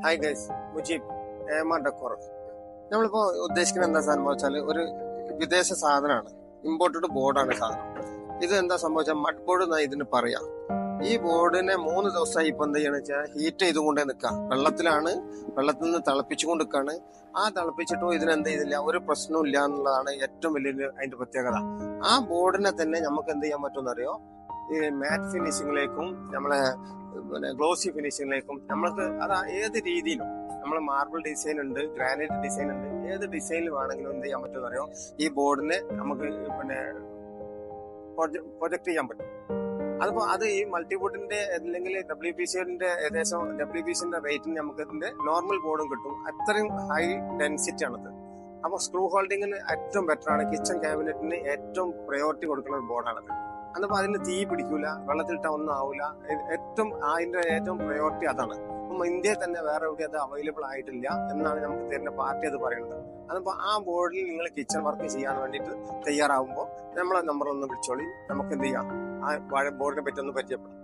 Hi guys, Mujeeb Emaar decor. നമ്മളിപ്പോ ഉദ്ദേശിക്കുന്ന എന്താ സംഭവിച്ചാൽ ഒരു വിദേശ സാധനമാണ്, ഇമ്പോർട്ടഡ് ബോർഡാണ് സാധനം. ഇത് എന്താ സംഭവിച്ചാൽ മഡ് ബോർഡ് എന്നാ ഇതിന് പറയാം. ഈ ബോർഡിനെ 3 ദിവസമായി ഇപ്പൊ എന്ത് ചെയ്യണെന്ന് വെച്ചാൽ ഹീറ്റ് ചെയ്തുകൊണ്ടേ നിൽക്കാം. വെള്ളത്തിൽ നിന്ന് തിളപ്പിച്ചുകൊണ്ട് നിൽക്കാണ്. ആ തിളപ്പിച്ചിട്ടും ഇതിനെന്ത് ചെയ്തില്ല, ഒരു പ്രശ്നവും ഇല്ല എന്നുള്ളതാണ് ഏറ്റവും വലിയ അതിന്റെ പ്രത്യേകത. ആ ബോർഡിനെ തന്നെ നമുക്ക് എന്ത് ചെയ്യാൻ പറ്റുമെന്ന് അറിയോ, ഈ മാറ്റ് ഫിനിഷിങ്ങിലേക്കും നമ്മളെ ഗ്ലോസി ഫിനിഷിങ്ങിലേക്കും നമ്മൾക്ക് അത് ഏത് രീതിയിലും, നമ്മൾ മാർബിൾ ഡിസൈൻ ഉണ്ട്, ഗ്രാനൈറ്റ് ഡിസൈൻ ഉണ്ട്, ഏത് ഡിസൈനിൽ വേണമെങ്കിലും എന്ത് ചെയ്യാൻ പറ്റുമെന്ന് അറിയോ, ഈ ബോർഡിനെ നമുക്ക് പ്രൊജക്ട് ചെയ്യാൻ പറ്റും. അതിപ്പോ അത് ഈ മൾട്ടിബോർഡിന്റെ അല്ലെങ്കിൽ WPCന്റെ ഏകദേശം WPCന്റെ റേറ്റിന് നമുക്ക് ഇതിന്റെ നോർമൽ ബോർഡും കിട്ടും. അത്രയും ഹൈ ഡെൻസിറ്റി ആണത്. അപ്പൊ സ്ക്രൂ ഹോൾഡിങ്ങിന് ഏറ്റവും ബെറ്റർ ആണ്. കിച്ചൺ ക്യാബിനറ്റിന് ഏറ്റവും പ്രയോറിറ്റി കൊടുക്കുന്ന ഒരു ബോർഡാണത്. അന്നിപ്പോ അതിന് തീ പിടിക്കൂല, വെള്ളത്തിലിട്ട ഒന്നും ആവില്ല. അതിന്റെ ഏറ്റവും പ്രയോറിറ്റി അതാണ്. അപ്പം ഇന്ത്യയിൽ തന്നെ വേറെ എവിടെ അത് അവൈലബിൾ ആയിട്ടില്ല എന്നാണ് നമുക്ക് തരുന്ന പാർട്ടി അത് പറയുന്നത്. അതിപ്പോ ആ ബോർഡിൽ നിങ്ങൾ കിച്ചൺ വർക്ക് ചെയ്യാൻ വേണ്ടിയിട്ട് തയ്യാറാവുമ്പോൾ നമ്മളെ നമ്പർ ഒന്ന് വിളിച്ചോളി. നമുക്ക് എന്ത് ചെയ്യാം, ആ ബോർഡിനെ പറ്റി ഒന്ന് പരിചയപ്പെടാം.